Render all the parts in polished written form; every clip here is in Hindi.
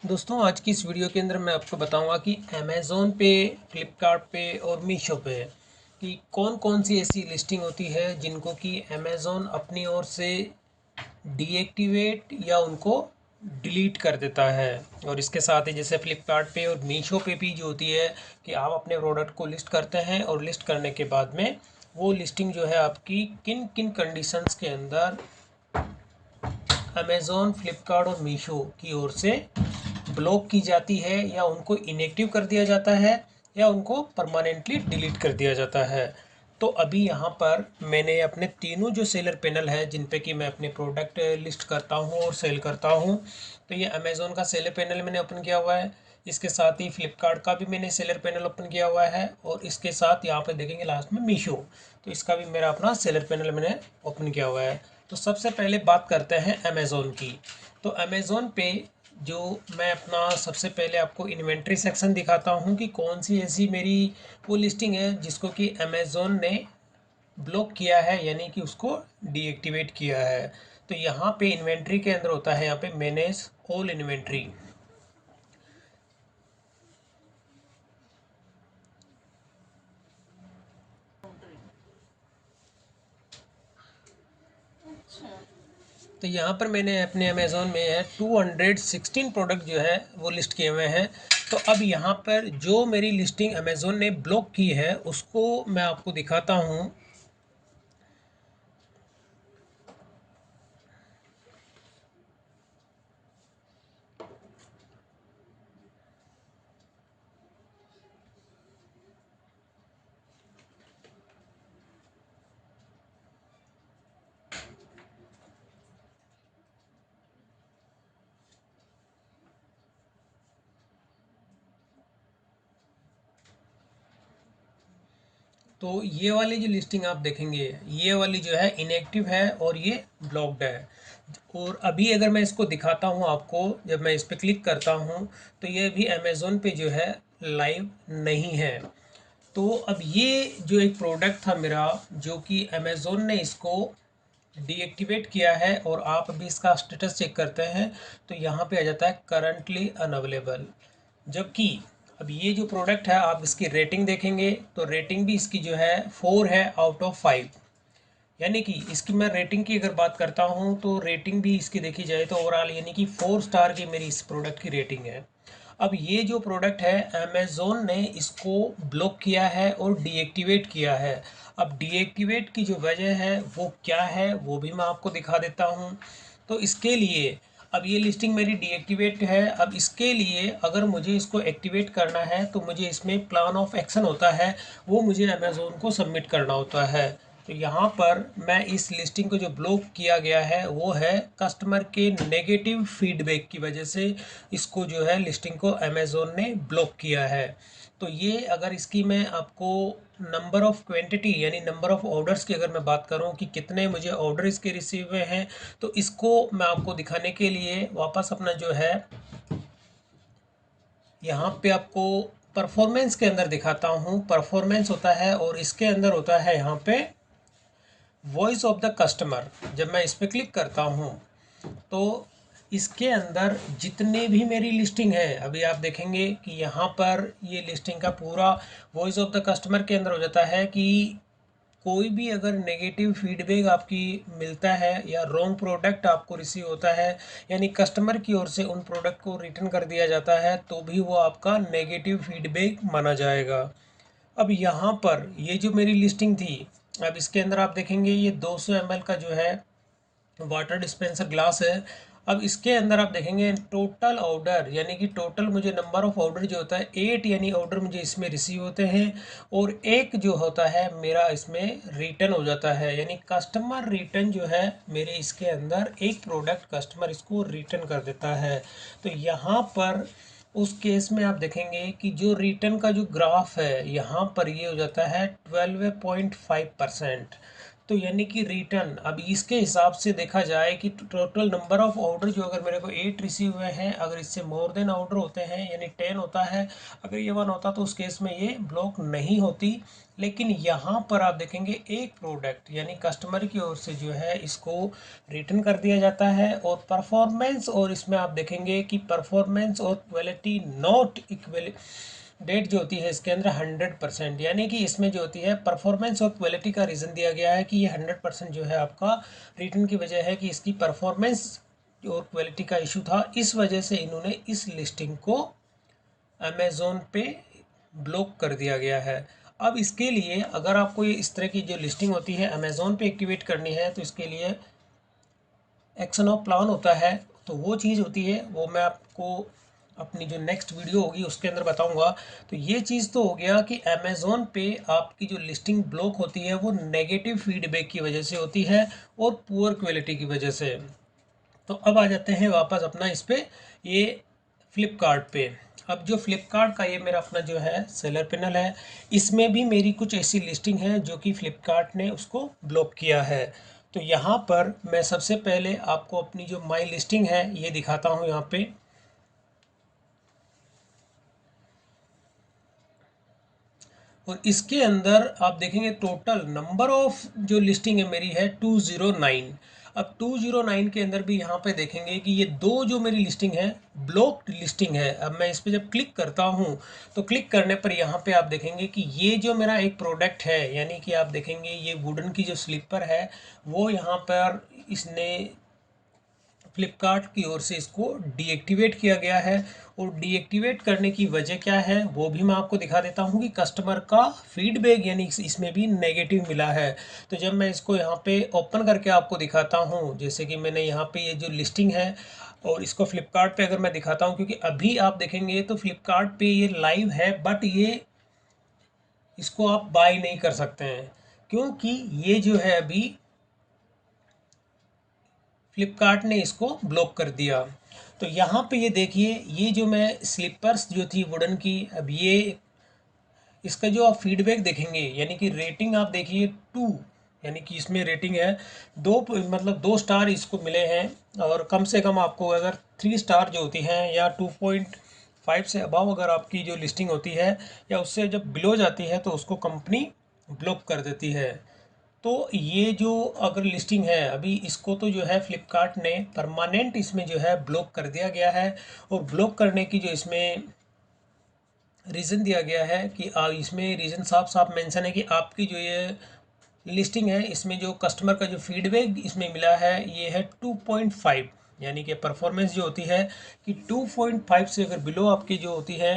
दोस्तों आज की इस वीडियो के अंदर मैं आपको बताऊंगा कि अमेज़ोन पे, फ्लिपकार्ट पे और मीशो पे कि कौन कौन सी ऐसी लिस्टिंग होती है जिनको कि अमेज़ोन अपनी ओर से डीएक्टिवेट या उनको डिलीट कर देता है। और इसके साथ ही जैसे फ्लिपकार्ट पे और मीशो पे भी जो होती है कि आप अपने प्रोडक्ट को लिस्ट करते हैं और लिस्ट करने के बाद में वो लिस्टिंग जो है आपकी किन किन कंडीशंस के अंदर अमेज़ोन, फ्लिपकार्ट और मीशो की ओर से ब्लॉक की जाती है या उनको इनएक्टिव कर दिया जाता है या उनको परमानेंटली डिलीट कर दिया जाता है। तो अभी यहाँ पर मैंने अपने तीनों जो सेलर पैनल है जिन पे कि मैं अपने प्रोडक्ट लिस्ट करता हूँ और सेल करता हूँ, तो ये अमेज़ोन का सेलर पैनल मैंने ओपन किया हुआ है। इसके साथ ही फ्लिपकार्ट का भी मैंने सेलर पैनल ओपन किया हुआ है और इसके साथ यहाँ पे देखेंगे लास्ट में मीशो, तो इसका भी मेरा अपना सेलर पैनल मैंने ओपन किया हुआ है। तो सबसे पहले बात करते हैं अमेज़ोन की। तो अमेज़ोन पे जो मैं अपना सबसे पहले आपको इन्वेंट्री सेक्शन दिखाता हूँ कि कौन सी ऐसी मेरी वो लिस्टिंग है जिसको कि अमेज़ोन ने ब्लॉक किया है, यानी कि उसको डीएक्टिवेट किया है। तो यहाँ पे इन्वेंट्री के अंदर होता है यहाँ पे मैनेज ऑल इन्वेंट्री। तो यहाँ पर मैंने अपने अमेज़ोन में है 216 प्रोडक्ट जो है वो लिस्ट किए हुए हैं। तो अब यहाँ पर जो मेरी लिस्टिंग अमेज़ोन ने ब्लॉक की है उसको मैं आपको दिखाता हूँ। तो ये वाली जो लिस्टिंग आप देखेंगे ये वाली जो है इनएक्टिव है और ये ब्लॉक्ड है। और अभी अगर मैं इसको दिखाता हूँ आपको, जब मैं इस पर क्लिक करता हूँ तो ये भी अमेज़ोन पे जो है लाइव नहीं है। तो अब ये जो एक प्रोडक्ट था मेरा जो कि अमेज़ोन ने इसको डीएक्टिवेट किया है और आप अभी इसका स्टेटस चेक करते हैं तो यहाँ पे आ जाता है करंटली अनअवेलेबल। जबकि अब ये जो प्रोडक्ट है आप इसकी रेटिंग देखेंगे तो रेटिंग भी इसकी जो है 4 है आउट ऑफ 5। यानी कि इसकी मैं रेटिंग की अगर बात करता हूँ तो रेटिंग भी इसकी देखी जाए तो ओवरऑल यानी कि 4 स्टार की मेरी इस प्रोडक्ट की रेटिंग है। अब ये जो प्रोडक्ट है अमेज़ोन ने इसको ब्लॉक किया है और डीएक्टिवेट किया है। अब डीएक्टिवेट की जो वजह है वो क्या है वो भी मैं आपको दिखा देता हूँ। तो इसके लिए अब ये लिस्टिंग मेरी डीएक्टिवेट है। अब इसके लिए अगर मुझे इसको एक्टिवेट करना है तो मुझे इसमें प्लान ऑफ एक्शन होता है, वो मुझे अमेज़ोन को सबमिट करना होता है। तो यहाँ पर मैं इस लिस्टिंग को जो ब्लॉक किया गया है वो है कस्टमर के नेगेटिव फीडबैक की वजह से इसको जो है लिस्टिंग को अमेज़ोन ने ब्लॉक किया है। तो ये अगर इसकी मैं आपको नंबर ऑफ़ क्वांटिटी यानी नंबर ऑफ़ ऑर्डर्स की अगर मैं बात करूं कि कितने मुझे ऑर्डर इसके रिसीव हुए हैं, तो इसको मैं आपको दिखाने के लिए वापस अपना जो है यहाँ पे आपको परफॉर्मेंस के अंदर दिखाता हूँ। परफॉर्मेंस होता है और इसके अंदर होता है यहाँ पे वॉइस ऑफ द कस्टमर। जब मैं इस पर क्लिक करता हूँ तो इसके अंदर जितने भी मेरी लिस्टिंग है अभी आप देखेंगे कि यहाँ पर ये लिस्टिंग का पूरा वॉइस ऑफ द कस्टमर के अंदर हो जाता है कि कोई भी अगर नेगेटिव फीडबैक आपकी मिलता है या रॉन्ग प्रोडक्ट आपको रिसीव होता है, यानी कस्टमर की ओर से उन प्रोडक्ट को रिटर्न कर दिया जाता है, तो भी वो आपका नेगेटिव फीडबैक माना जाएगा। अब यहाँ पर ये जो मेरी लिस्टिंग थी, अब इसके अंदर आप देखेंगे ये 200 ml का जो है वाटर डिस्पेंसर ग्लास है। अब इसके अंदर आप देखेंगे टोटल ऑर्डर यानी कि टोटल मुझे नंबर ऑफ ऑर्डर जो होता है 8 यानी ऑर्डर मुझे इसमें रिसीव होते हैं और एक जो होता है मेरा इसमें रिटर्न हो जाता है, यानी कस्टमर रिटर्न जो है मेरे इसके अंदर एक प्रोडक्ट कस्टमर इसको रिटर्न कर देता है। तो यहाँ पर उस केस में आप देखेंगे कि जो रिटर्न का जो ग्राफ है यहाँ पर ये हो जाता है 12.5%। तो यानी कि रिटर्न, अब इसके हिसाब से देखा जाए कि टोटल नंबर ऑफ ऑर्डर जो अगर मेरे को 8 रिसीव हुए हैं, अगर इससे मोर देन ऑर्डर होते हैं यानी 10 होता है, अगर ये 1 होता तो उस केस में ये ब्लॉक नहीं होती। लेकिन यहाँ पर आप देखेंगे एक प्रोडक्ट यानी कस्टमर की ओर से जो है इसको रिटर्न कर दिया जाता है, और परफॉर्मेंस, और इसमें आप देखेंगे कि परफॉर्मेंस और क्वालिटी नॉट इक्वल डेट जो होती है इसके अंदर 100%, यानी कि इसमें जो होती है परफॉर्मेंस और क्वालिटी का रीज़न दिया गया है कि ये 100% जो है आपका रिटर्न की वजह है कि इसकी परफॉर्मेंस और क्वालिटी का इशू था, इस वजह से इन्होंने इस लिस्टिंग को अमेज़ोन पे ब्लॉक कर दिया गया है। अब इसके लिए अगर आपको ये इस तरह की जो लिस्टिंग होती है अमेज़ोन पे एक्टिवेट करनी है तो इसके लिए एक्शन ऑफ प्लान होता है। तो वो चीज़ होती है वो मैं आपको अपनी जो नेक्स्ट वीडियो होगी उसके अंदर बताऊंगा। तो ये चीज़ तो हो गया कि अमेज़ोन पे आपकी जो लिस्टिंग ब्लॉक होती है वो नेगेटिव फीडबैक की वजह से होती है और पुअर क्वालिटी की वजह से। तो अब आ जाते हैं वापस अपना इस पे ये फ्लिपकार्ट पे। अब जो फ्लिपकार्ट का ये मेरा अपना जो है सेलर पैनल है, इसमें भी मेरी कुछ ऐसी लिस्टिंग है जो कि फ्लिपकार्ट ने उसको ब्लॉक किया है। तो यहाँ पर मैं सबसे पहले आपको अपनी जो माई लिस्टिंग है ये दिखाता हूँ यहाँ पे। और इसके अंदर आप देखेंगे टोटल नंबर ऑफ जो लिस्टिंग है मेरी है 209। अब 209 के अंदर भी यहाँ पे देखेंगे कि ये दो जो मेरी लिस्टिंग है ब्लॉक्ड लिस्टिंग है। अब मैं इस पर जब क्लिक करता हूँ तो क्लिक करने पर यहाँ पे आप देखेंगे कि ये जो मेरा एक प्रोडक्ट है, यानी कि आप देखेंगे ये वुडन की जो स्लीपर है वो यहाँ पर इसने फ्लिपकार्ट की ओर से इसको डीएक्टिवेट किया गया है। और डीएक्टिवेट करने की वजह क्या है वो भी मैं आपको दिखा देता हूँ कि कस्टमर का फीडबैक यानी इसमें भी नेगेटिव मिला है। तो जब मैं इसको यहाँ पे ओपन करके आपको दिखाता हूँ, जैसे कि मैंने यहाँ पे ये जो लिस्टिंग है और इसको फ्लिपकार्ट पे अगर मैं दिखाता हूँ, क्योंकि अभी आप देखेंगे तो फ्लिपकार्ट पे ये लाइव है बट ये इसको आप बाय नहीं कर सकते हैं, क्योंकि ये जो है अभी फ्लिपकार्ट ने इसको ब्लॉक कर दिया। तो यहाँ पे ये देखिए ये जो मैं स्लीपर्स जो थी वुडन की, अब ये इसका जो आप फीडबैक देखेंगे यानी कि रेटिंग आप देखिए 2, यानी कि इसमें रेटिंग है दो, मतलब 2 स्टार इसको मिले हैं। और कम से कम आपको अगर 3 स्टार जो होती हैं या 2.5 से अबव अगर आपकी जो लिस्टिंग होती है या उससे जब बिलो जाती है तो उसको कंपनी ब्लॉक कर देती है। तो ये जो अगर लिस्टिंग है अभी इसको तो जो है फ्लिपकार्ट ने परमानेंट इसमें जो है ब्लॉक कर दिया गया है। और ब्लॉक करने की जो इसमें रीज़न दिया गया है कि इसमें रीज़न साफ साफ मेंशन है कि आपकी जो ये लिस्टिंग है इसमें जो कस्टमर का जो फीडबैक इसमें मिला है ये है 2.5, यानी कि परफॉर्मेंस जो होती है कि 2.5 से अगर बिलो आपकी जो होती है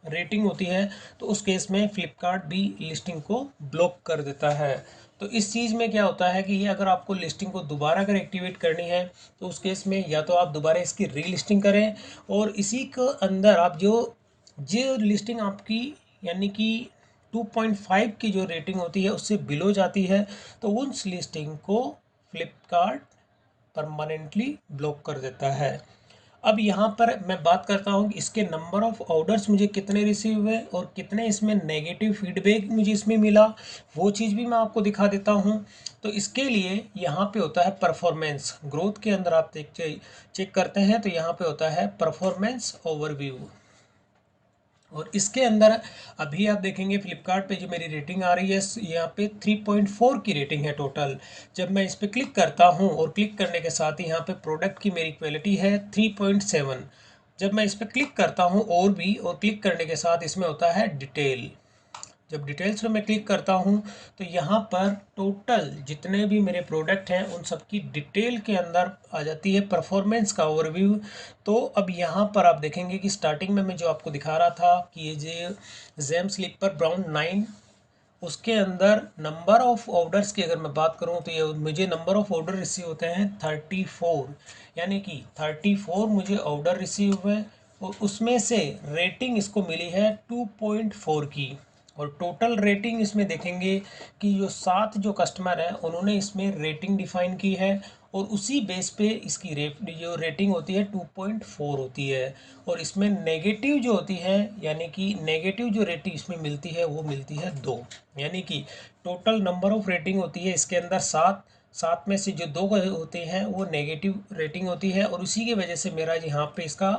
रेटिंग होती है तो उस केस में फ्लिपकार्ट भी लिस्टिंग को ब्लॉक कर देता है। तो इस चीज़ में क्या होता है कि ये अगर आपको लिस्टिंग को दोबारा अगर एक्टिवेट करनी है तो उस केस में या तो आप दोबारा इसकी री लिस्टिंग करें, और इसी के अंदर आप जो लिस्टिंग आपकी यानी कि 2.5 की जो रेटिंग होती है उससे बिलो जाती है तो उस लिस्टिंग को फ्लिपकार्ट परमानेंटली ब्लॉक कर देता है। अब यहाँ पर मैं बात करता हूँ कि इसके नंबर ऑफ़ ऑर्डर्स मुझे कितने रिसीव हुए और कितने इसमें नेगेटिव फीडबैक मुझे इसमें मिला, वो चीज़ भी मैं आपको दिखा देता हूँ। तो इसके लिए यहाँ पे होता है परफॉर्मेंस, ग्रोथ के अंदर आप चेक करते हैं तो यहाँ पे होता है परफॉर्मेंस ओवरव्यू। और इसके अंदर अभी आप देखेंगे फ्लिपकार्ट पे जो मेरी रेटिंग आ रही है यहाँ पे 3.4 की रेटिंग है टोटल। जब मैं इस पर क्लिक करता हूँ और क्लिक करने के साथ ही यहाँ पे प्रोडक्ट की मेरी क्वालिटी है 3.7। जब मैं इस पर क्लिक करता हूँ और क्लिक करने के साथ इसमें होता है डिटेल। जब डिटेल्स में मैं क्लिक करता हूँ तो यहाँ पर टोटल जितने भी मेरे प्रोडक्ट हैं उन सब की डिटेल के अंदर आ जाती है परफॉर्मेंस का ओवरव्यू। तो अब यहाँ पर आप देखेंगे कि स्टार्टिंग में मैं जो आपको दिखा रहा था कि ये जो जेम स्लीपर ब्राउन 9, उसके अंदर नंबर ऑफ़ ऑर्डर्स की अगर मैं बात करूँ तो ये मुझे नंबर ऑफ़ ऑर्डर रिसीव होते हैं 34, यानी कि 34 मुझे ऑर्डर रिसीव हुए और उसमें से रेटिंग इसको मिली है 2.4 की। और टोटल रेटिंग इसमें देखेंगे कि जो 7 जो कस्टमर हैं उन्होंने इसमें रेटिंग डिफाइन की है और उसी बेस पे इसकी जो रेटिंग होती है 2.4 होती है। और इसमें नेगेटिव जो होती है, यानी कि नेगेटिव जो रेटिंग इसमें मिलती है वो मिलती है 2। यानी कि टोटल नंबर ऑफ रेटिंग होती है इसके अंदर 7, 7 में से जो 2 होते हैं वो नेगेटिव रेटिंग होती है और उसी की वजह से मेरा यहाँ पे इसका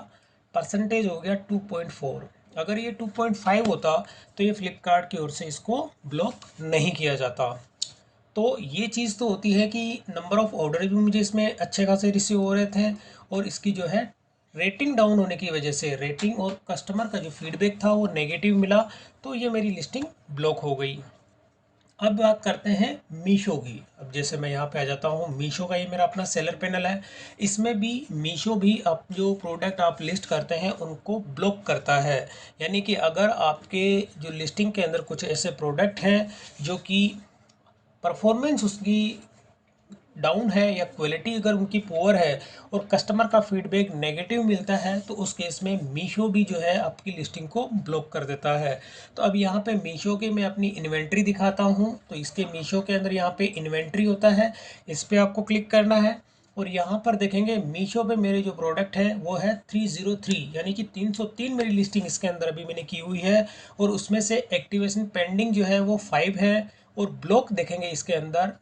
परसेंटेज हो गया 2.4। अगर ये 2.5 होता तो ये फ्लिपकार्ट की ओर से इसको ब्लॉक नहीं किया जाता। तो ये चीज़ तो होती है कि नंबर ऑफ ऑर्डर भी मुझे इसमें अच्छे खासे रिसीव हो रहे थे और इसकी जो है रेटिंग डाउन होने की वजह से रेटिंग और कस्टमर का जो फीडबैक था वो नेगेटिव मिला, तो ये मेरी लिस्टिंग ब्लॉक हो गई। अब बात करते हैं मीशो की। अब जैसे मैं यहाँ पे आ जाता हूँ, मीशो का ये मेरा अपना सेलर पैनल है। इसमें भी मीशो भी आप जो प्रोडक्ट आप लिस्ट करते हैं उनको ब्लॉक करता है। यानी कि अगर आपके जो लिस्टिंग के अंदर कुछ ऐसे प्रोडक्ट हैं जो कि परफॉर्मेंस उसकी डाउन है या क्वालिटी अगर उनकी पुअर है और कस्टमर का फीडबैक नेगेटिव मिलता है, तो उस केस में मीशो भी जो है आपकी लिस्टिंग को ब्लॉक कर देता है। तो अब यहाँ पे मीशो के मैं अपनी इन्वेंट्री दिखाता हूँ। तो इसके मीशो के अंदर यहाँ पे इन्वेंट्री होता है, इस पर आपको क्लिक करना है और यहाँ पर देखेंगे मीशो पे मेरे जो प्रोडक्ट है वो है 303, यानी कि 303 मेरी लिस्टिंग इसके अंदर अभी मैंने की हुई है। और उसमें से एक्टिवेशन पेंडिंग जो है वो 5 है और ब्लॉक देखेंगे इसके अंदर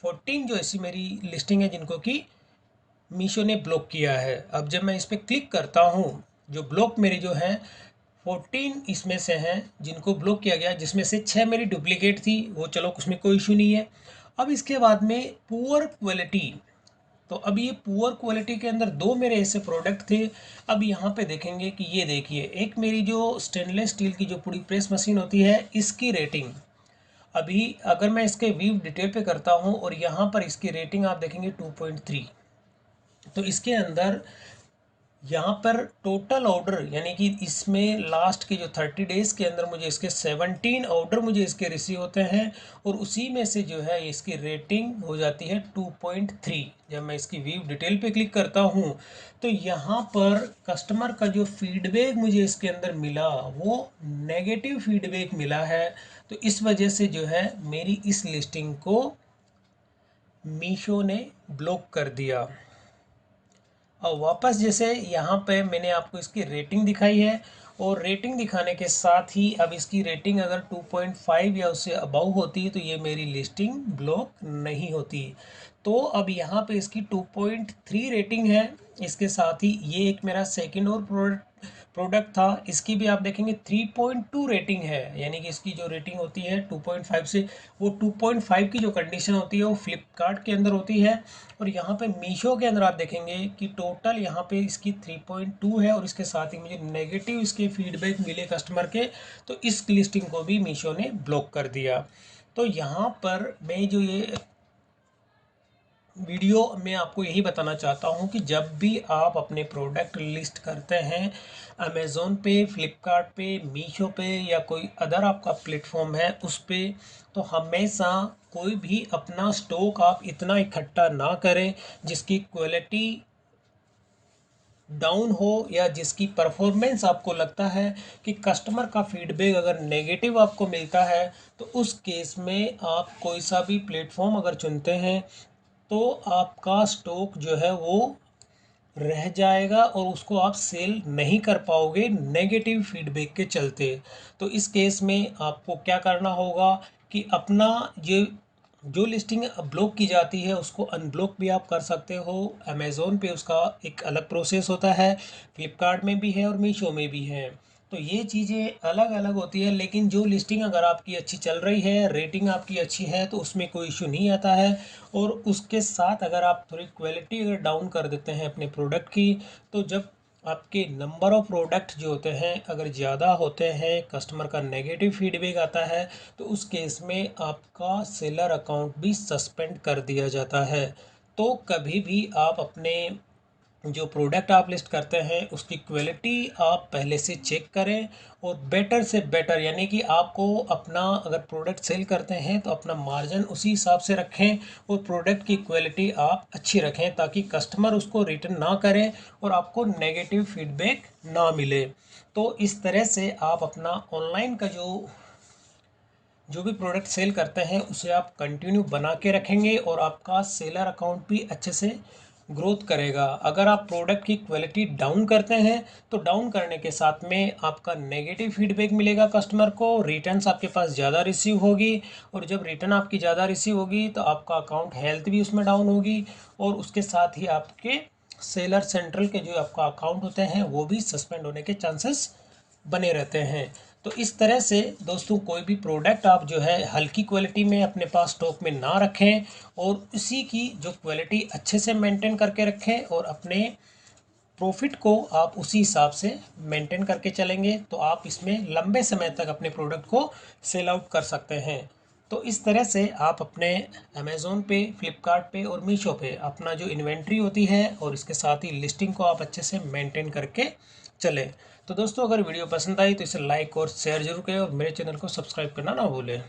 14 जो ऐसी मेरी लिस्टिंग है जिनको कि मीशो ने ब्लॉक किया है। अब जब मैं इस पर क्लिक करता हूँ, जो ब्लॉक मेरी जो है 14 इसमें से हैं जिनको ब्लॉक किया गया, जिसमें से 6 मेरी डुप्लीकेट थी, वो चलो उसमें कोई इशू नहीं है। अब इसके बाद में पुअर क्वालिटी, तो अब ये पुअर क्वालिटी के अंदर 2 मेरे ऐसे प्रोडक्ट थे। अब यहाँ पे देखेंगे कि ये देखिए, एक मेरी जो स्टेनलेस स्टील की जो पूरी प्रेस मशीन होती है इसकी रेटिंग, अभी अगर मैं इसके व्यू डिटेल पे करता हूँ और यहाँ पर इसकी रेटिंग आप देखेंगे 2.3। तो इसके अंदर यहाँ पर टोटल ऑर्डर, यानी कि इसमें लास्ट के जो 30 डेज़ के अंदर मुझे इसके 17 ऑर्डर मुझे इसके रिसीव होते हैं और उसी में से जो है इसकी रेटिंग हो जाती है 2.3। जब मैं इसकी व्यू डिटेल पे क्लिक करता हूँ तो यहाँ पर कस्टमर का जो फीडबैक मुझे इसके अंदर मिला वो नेगेटिव फीडबैक मिला है। तो इस वजह से जो है मेरी इस लिस्टिंग को मीशो ने ब्लॉक कर दिया। और वापस जैसे यहाँ पे मैंने आपको इसकी रेटिंग दिखाई है और रेटिंग दिखाने के साथ ही अब इसकी रेटिंग अगर 2.5 या उससे अबव होती तो ये मेरी लिस्टिंग ब्लॉक नहीं होती। तो अब यहाँ पे इसकी 2.3 रेटिंग है, इसके साथ ही ये एक मेरा सेकंड और प्रोडक्ट था, इसकी भी आप देखेंगे 3.2 रेटिंग है। यानी कि इसकी जो रेटिंग होती है 2.5 से, वो 2.5 की जो कंडीशन होती है वो फ्लिपकार्ट के अंदर होती है। और यहाँ पे मीशो के अंदर आप देखेंगे कि टोटल यहाँ पे इसकी 3.2 है और इसके साथ ही मुझे नेगेटिव इसके फीडबैक मिले कस्टमर के, तो इस लिस्टिंग को भी मीशो ने ब्लॉक कर दिया। तो यहाँ पर मैं जो ये वीडियो में आपको यही बताना चाहता हूँ कि जब भी आप अपने प्रोडक्ट लिस्ट करते हैं अमेज़ोन पे, फ्लिपकार्ट पे, मीशो पे या कोई अदर आपका प्लेटफॉर्म है उस पे, तो हमेशा कोई भी अपना स्टॉक आप इतना इकट्ठा ना करें जिसकी क्वालिटी डाउन हो या जिसकी परफॉर्मेंस आपको लगता है कि कस्टमर का फीडबैक अगर नेगेटिव आपको मिलता है, तो उस केस में आप कोई सा भी प्लेटफॉर्म अगर चुनते हैं तो आपका स्टॉक जो है वो रह जाएगा और उसको आप सेल नहीं कर पाओगे नेगेटिव फीडबैक के चलते। तो इस केस में आपको क्या करना होगा कि अपना ये जो लिस्टिंग ब्लॉक की जाती है उसको अनब्लॉक भी आप कर सकते हो। अमेज़ोन पे उसका एक अलग प्रोसेस होता है, फ्लिपकार्ट में भी है और मीशो में भी है। तो ये चीज़ें अलग अलग होती है, लेकिन जो लिस्टिंग अगर आपकी अच्छी चल रही है, रेटिंग आपकी अच्छी है, तो उसमें कोई इशू नहीं आता है। और उसके साथ अगर आप थोड़ी क्वालिटी अगर डाउन कर देते हैं अपने प्रोडक्ट की, तो जब आपके नंबर ऑफ़ प्रोडक्ट जो होते हैं अगर ज़्यादा होते हैं, कस्टमर का नेगेटिव फीडबैक आता है, तो उस केस में आपका सेलर अकाउंट भी सस्पेंड कर दिया जाता है। तो कभी भी आप अपने जो प्रोडक्ट आप लिस्ट करते हैं उसकी क्वालिटी आप पहले से चेक करें और बेटर से बेटर, यानी कि आपको अपना अगर प्रोडक्ट सेल करते हैं तो अपना मार्जिन उसी हिसाब से रखें और प्रोडक्ट की क्वालिटी आप अच्छी रखें ताकि कस्टमर उसको रिटर्न ना करें और आपको नेगेटिव फीडबैक ना मिले। तो इस तरह से आप अपना ऑनलाइन का जो जो भी प्रोडक्ट सेल करते हैं उसे आप कंटिन्यू बना के रखेंगे और आपका सेलर अकाउंट भी अच्छे से ग्रोथ करेगा। अगर आप प्रोडक्ट की क्वालिटी डाउन करते हैं तो डाउन करने के साथ में आपका नेगेटिव फीडबैक मिलेगा कस्टमर को, रिटर्न्स आपके पास ज़्यादा रिसीव होगी और जब रिटर्न आपकी ज़्यादा रिसीव होगी तो आपका अकाउंट हेल्थ भी उसमें डाउन होगी और उसके साथ ही आपके सेलर सेंट्रल के जो आपका अकाउंट होते हैं वो भी सस्पेंड होने के चांसेस बने रहते हैं। तो इस तरह से दोस्तों कोई भी प्रोडक्ट आप जो है हल्की क्वालिटी में अपने पास स्टॉक में ना रखें और इसी की जो क्वालिटी अच्छे से मेंटेन करके रखें और अपने प्रॉफिट को आप उसी हिसाब से मेंटेन करके चलेंगे तो आप इसमें लंबे समय तक अपने प्रोडक्ट को सेल आउट कर सकते हैं। तो इस तरह से आप अपने अमेज़ोन पे, फ्लिपकार्ट पे और मीशो पे अपना जो इन्वेंट्री होती है और इसके साथ ही लिस्टिंग को आप अच्छे से मेंटेन करके चलें। तो दोस्तों अगर वीडियो पसंद आई तो इसे लाइक और शेयर जरूर करें और मेरे चैनल को सब्सक्राइब करना ना भूलें।